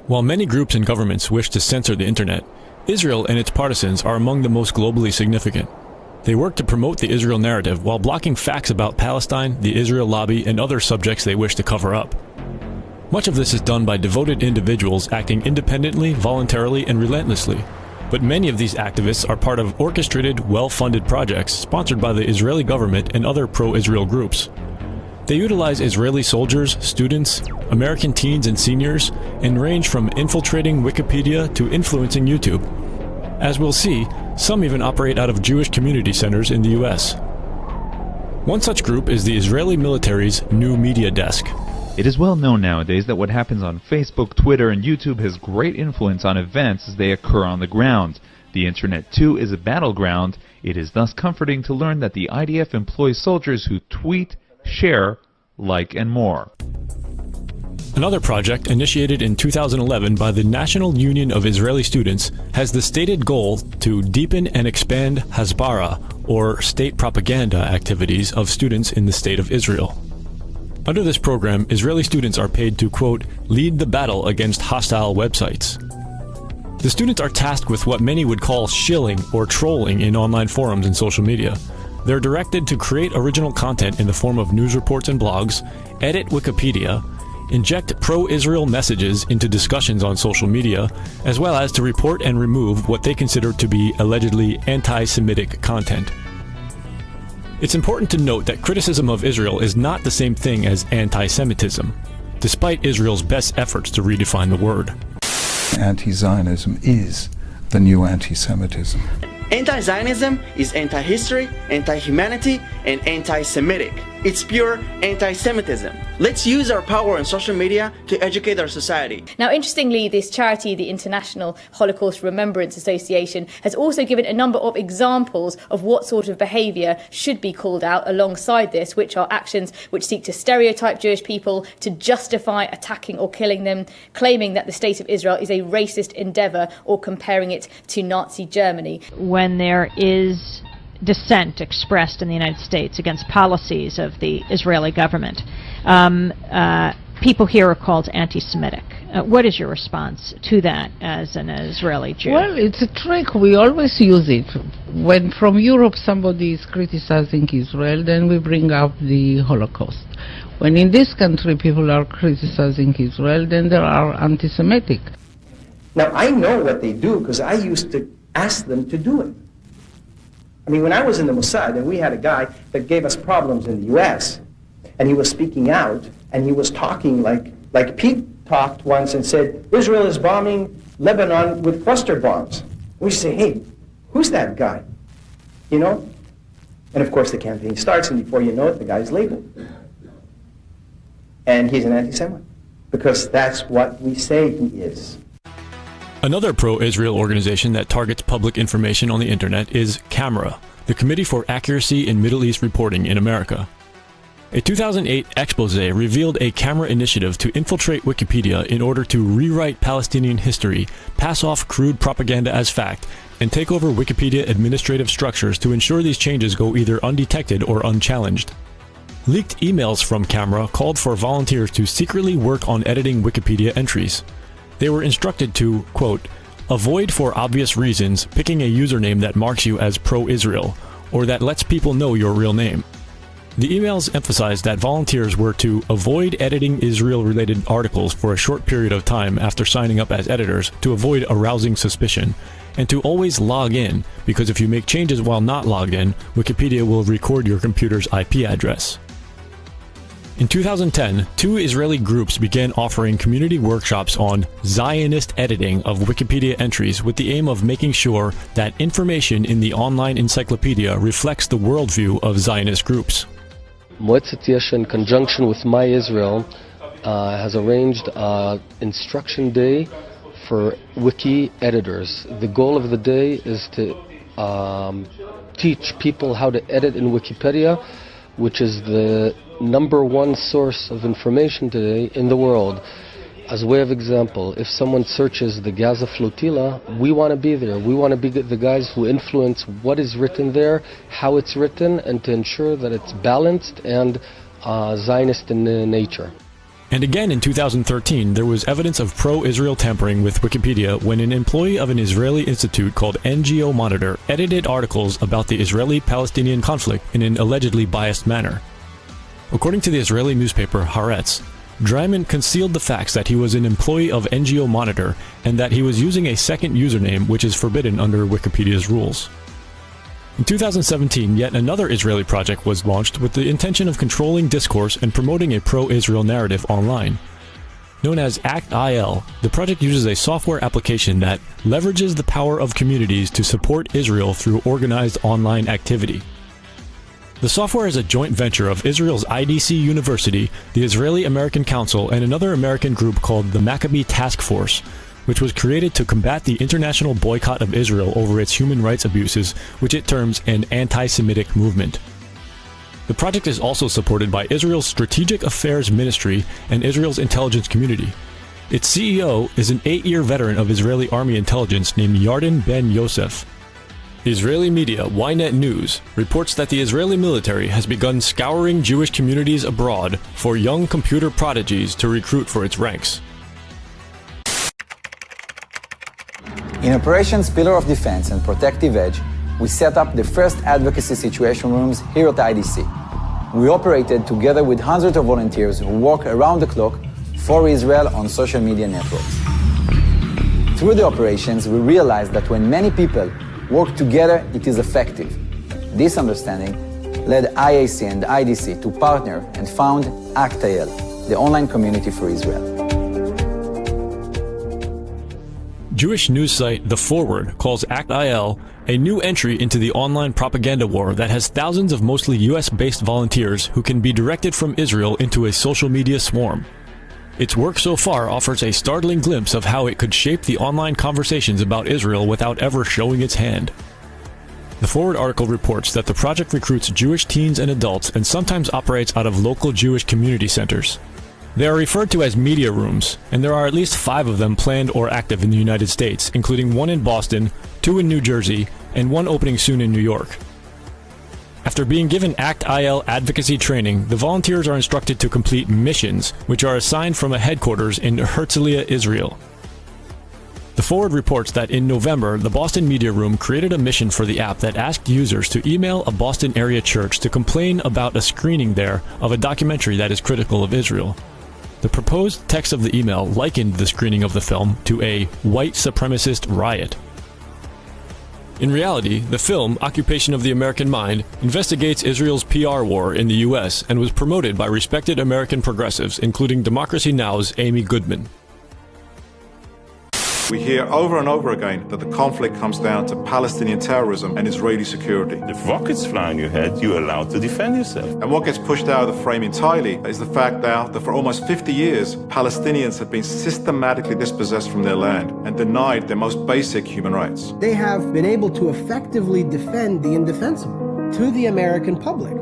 While many groups and governments wish to censor the internet, Israel and its partisans are among the most globally significant. They work to promote the Israel narrative while blocking facts about Palestine, the Israel lobby, and other subjects they wish to cover up. Much of this is done by devoted individuals acting independently, voluntarily, and relentlessly. But many of these activists are part of orchestrated, well-funded projects sponsored by the Israeli government and other pro-Israel groups. They utilize Israeli soldiers, students, American teens and seniors, and range from infiltrating Wikipedia to influencing YouTube. As we'll see, some even operate out of Jewish community centers in the US. One such group is the Israeli military's New Media Desk. It is well known nowadays that what happens on Facebook, Twitter, and YouTube has great influence on events as they occur on the ground. The internet, too, is a battleground. It is thus comforting to learn that the IDF employs soldiers who tweet, share, like, and more. Another project initiated in 2011 by the National Union of Israeli Students has the stated goal to deepen and expand Hasbara, or state propaganda activities of students in the State of Israel. Under this program, Israeli students are paid to, quote, lead the battle against hostile websites. The students are tasked with what many would call shilling or trolling in online forums and social media. They're directed to create original content in the form of news reports and blogs, edit Wikipedia, inject pro-Israel messages into discussions on social media, as well as to report and remove what they consider to be allegedly anti-Semitic content. It's important to note that criticism of Israel is not the same thing as anti-Semitism, despite Israel's best efforts to redefine the word. Anti-Zionism is the new anti-Semitism. Anti-Zionism is anti-history, anti-humanity, and anti-Semitic. It's pure anti-Semitism. Let's use our power on social media to educate our society. Now, interestingly, this charity, the International Holocaust Remembrance Association, has also given a number of examples of what sort of behaviour should be called out alongside this, which are actions which seek to stereotype Jewish people, to justify attacking or killing them, claiming that the State of Israel is a racist endeavour, or comparing it to Nazi Germany. When there is dissent expressed in the United States against policies of the Israeli government, people here are called anti-Semitic. What is your response to that as an Israeli Jew? Well, it's a trick. We always use it. When from Europe somebody is criticizing Israel, then we bring up the Holocaust. When in this country people are criticizing Israel, then they are anti-Semitic. Now, I know what they do because I used to ask them to do it. I mean, when I was in the Mossad and we had a guy that gave us problems in the U.S., and he was speaking out, and he was talking like Pete talked once and said, Israel is bombing Lebanon with cluster bombs. We say, hey, who's that guy? You know? And of course the campaign starts, and before you know it, the guy's labeled. And he's an anti-Semite, because that's what we say he is. Another pro-Israel organization that targets public information on the internet is CAMERA, the Committee for Accuracy in Middle East Reporting in America. A 2008 expose revealed a CAMERA initiative to infiltrate Wikipedia in order to rewrite Palestinian history, pass off crude propaganda as fact, and take over Wikipedia administrative structures to ensure these changes go either undetected or unchallenged. Leaked emails from CAMERA called for volunteers to secretly work on editing Wikipedia entries. They were instructed to, quote, avoid for obvious reasons picking a username that marks you as pro-Israel, or that lets people know your real name. The emails emphasized that volunteers were to avoid editing Israel-related articles for a short period of time after signing up as editors to avoid arousing suspicion, and to always log in, because if you make changes while not logged in, Wikipedia will record your computer's IP address. In 2010, two Israeli groups began offering community workshops on Zionist editing of Wikipedia entries with the aim of making sure that information in the online encyclopedia reflects the worldview of Zionist groups. Moetzet Yesha, in conjunction with My Israel, has arranged an instruction day for wiki editors. The goal of the day is to teach people how to edit in Wikipedia, which is the #1 source of information today in the world. As a way of example, if someone searches the Gaza flotilla, we want to be there. We want to be the guys who influence what is written there, how it's written, and to ensure that it's balanced and Zionist in nature. And again in 2013, there was evidence of pro-Israel tampering with Wikipedia when an employee of an Israeli institute called NGO Monitor edited articles about the Israeli-Palestinian conflict in an allegedly biased manner. According to the Israeli newspaper Haaretz, Dreiman concealed the facts that he was an employee of NGO Monitor and that he was using a second username which is forbidden under Wikipedia's rules. In 2017, yet another Israeli project was launched with the intention of controlling discourse and promoting a pro-Israel narrative online. Known as ACT-IL, the project uses a software application that leverages the power of communities to support Israel through organized online activity. The software is a joint venture of Israel's IDC University, the Israeli American Council, and another American group called the Maccabee Task Force, which was created to combat the international boycott of Israel over its human rights abuses, which it terms an anti-Semitic movement. The project is also supported by Israel's Strategic Affairs Ministry and Israel's intelligence community. Its CEO is an 8-year veteran of Israeli army intelligence named Yarden Ben Yosef. Israeli media Ynet News reports that the Israeli military has begun scouring Jewish communities abroad for young computer prodigies to recruit for its ranks. In Operations Pillar of Defense and Protective Edge, we set up the first advocacy situation rooms here at IDC. We operated together with hundreds of volunteers who work around the clock for Israel on social media networks. Through the operations, we realized that when many people work together, it is effective. This understanding led IAC and IDC to partner and found ACT-IL, the online community for Israel. Jewish news site The Forward calls ACT-IL a new entry into the online propaganda war that has thousands of mostly US-based volunteers who can be directed from Israel into a social media swarm. Its work so far offers a startling glimpse of how it could shape the online conversations about Israel without ever showing its hand. The Forward article reports that the project recruits Jewish teens and adults and sometimes operates out of local Jewish community centers. They are referred to as media rooms, and there are at least 5 of them planned or active in the United States, including 1 in Boston, 2 in New Jersey, and 1 opening soon in New York. After being given ACT-IL advocacy training, the volunteers are instructed to complete missions, which are assigned from a headquarters in Herzliya, Israel. The Forward reports that in November, the Boston Media Room created a mission for the app that asked users to email a Boston area church to complain about a screening there of a documentary that is critical of Israel. The proposed text of the email likened the screening of the film to a white supremacist riot. In reality, the film, Occupation of the American Mind, investigates Israel's PR war in the US and was promoted by respected American progressives, including Democracy Now!'s Amy Goodman. We hear over and over again that the conflict comes down to Palestinian terrorism and Israeli security. If rockets fly on your head, you're allowed to defend yourself. And what gets pushed out of the frame entirely is the fact now that for almost 50 years, Palestinians have been systematically dispossessed from their land and denied their most basic human rights. They have been able to effectively defend the indefensible to the American public.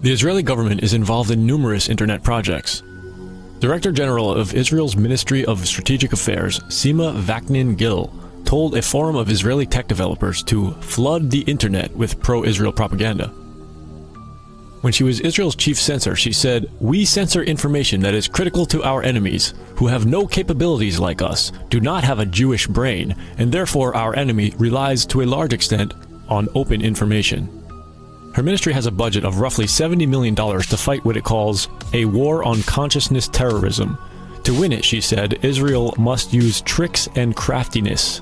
The Israeli government is involved in numerous internet projects. Director General of Israel's Ministry of Strategic Affairs, Sima Vaknin-Gil, told a forum of Israeli tech developers to flood the internet with pro-Israel propaganda. When she was Israel's chief censor, she said, "We censor information that is critical to our enemies, who have no capabilities like us, do not have a Jewish brain, and therefore our enemy relies to a large extent on open information." Her ministry has a budget of roughly $70 million to fight what it calls a war on consciousness terrorism. To win it, she said, Israel must use tricks and craftiness.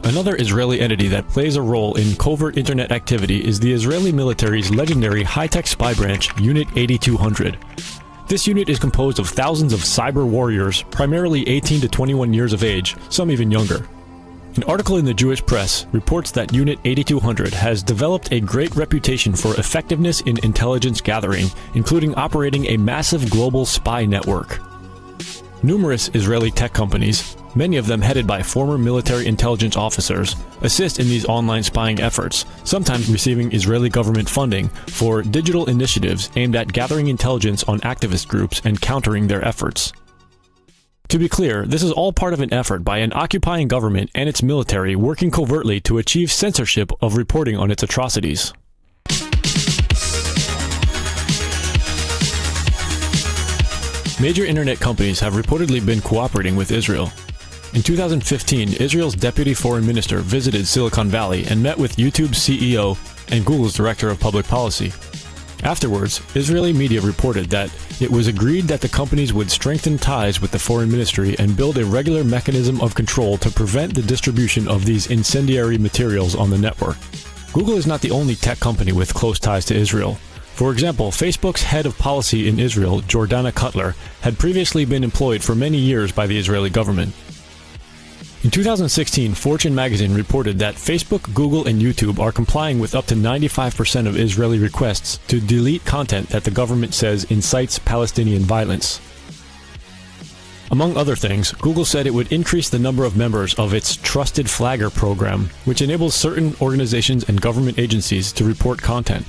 Another Israeli entity that plays a role in covert internet activity is the Israeli military's legendary high-tech spy branch, Unit 8200. This unit is composed of thousands of cyber warriors, primarily 18 to 21 years of age, some even younger. An article in the Jewish press reports that Unit 8200 has developed a great reputation for effectiveness in intelligence gathering, including operating a massive global spy network. Numerous Israeli tech companies, many of them headed by former military intelligence officers, assist in these online spying efforts, sometimes receiving Israeli government funding for digital initiatives aimed at gathering intelligence on activist groups and countering their efforts. To be clear, this is all part of an effort by an occupying government and its military working covertly to achieve censorship of reporting on its atrocities. Major internet companies have reportedly been cooperating with Israel. In 2015, Israel's deputy foreign minister visited Silicon Valley and met with YouTube's CEO and Google's director of public policy. Afterwards, Israeli media reported that it was agreed that the companies would strengthen ties with the foreign ministry and build a regular mechanism of control to prevent the distribution of these incendiary materials on the network. Google is not the only tech company with close ties to Israel. For example, Facebook's head of policy in Israel, Jordana Cutler, had previously been employed for many years by the Israeli government. In 2016, Fortune magazine reported that Facebook, Google, and YouTube are complying with up to 95% of Israeli requests to delete content that the government says incites Palestinian violence. Among other things, Google said it would increase the number of members of its Trusted Flagger program, which enables certain organizations and government agencies to report content.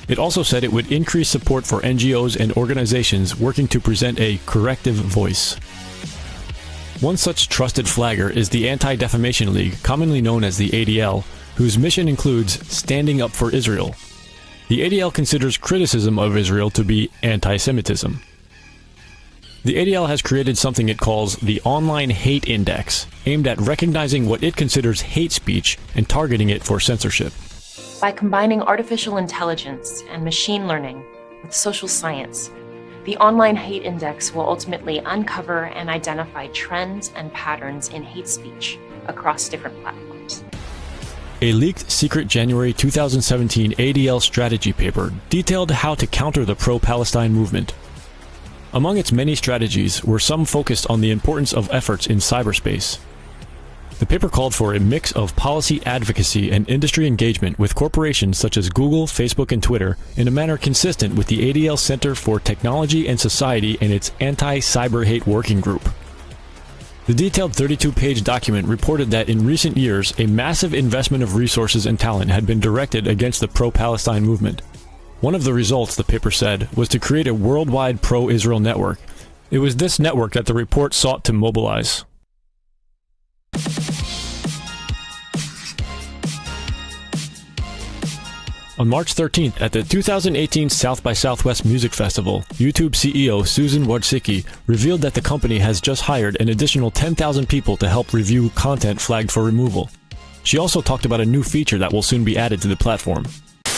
It also said it would increase support for NGOs and organizations working to present a corrective voice. One such trusted flagger is the Anti-Defamation League, commonly known as the ADL, whose mission includes standing up for Israel. The ADL considers criticism of Israel to be anti-Semitism. The ADL has created something it calls the Online Hate Index, aimed at recognizing what it considers hate speech and targeting it for censorship. By combining artificial intelligence and machine learning with social science, the Online Hate Index will ultimately uncover and identify trends and patterns in hate speech across different platforms. A leaked secret January 2017 ADL strategy paper detailed how to counter the pro-Palestine movement. Among its many strategies were some focused on the importance of efforts in cyberspace. The paper called for a mix of policy advocacy and industry engagement with corporations such as Google, Facebook, and Twitter in a manner consistent with the ADL Center for Technology and Society and its Anti-Cyber Hate Working Group. The detailed 32-page document reported that in recent years, a massive investment of resources and talent had been directed against the pro-Palestine movement. One of the results, the paper said, was to create a worldwide pro-Israel network. It was this network that the report sought to mobilize. On March 13th, at the 2018 South by Southwest Music Festival, YouTube CEO Susan Wojcicki revealed that the company has just hired an additional 10,000 people to help review content flagged for removal. She also talked about a new feature that will soon be added to the platform.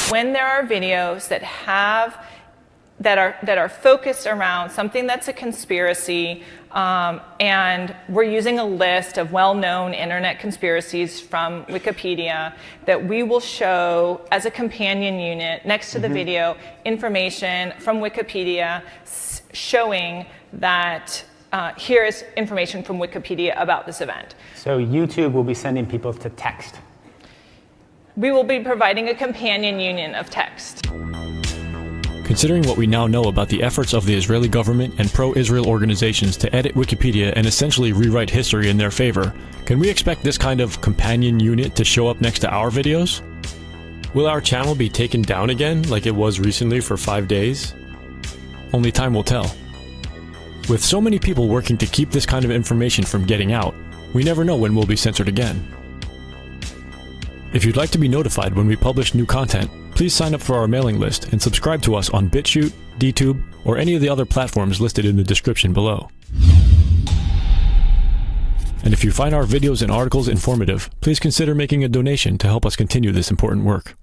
When there are videos that are focused around something that's a conspiracy, and we're using a list of well-known internet conspiracies from Wikipedia, that we will show as a companion unit next to the video information from Wikipedia showing that here is information from Wikipedia about this event. So YouTube will be sending people to text. We will be providing a companion union of text. Considering what we now know about the efforts of the Israeli government and pro-Israel organizations to edit Wikipedia and essentially rewrite history in their favor, can we expect this kind of companion unit to show up next to our videos? Will our channel be taken down again like it was recently for 5 days? Only time will tell. With so many people working to keep this kind of information from getting out, we never know when we'll be censored again. If you'd like to be notified when we publish new content, please sign up for our mailing list and subscribe to us on BitChute, DTube, or any of the other platforms listed in the description below. And if you find our videos and articles informative, please consider making a donation to help us continue this important work.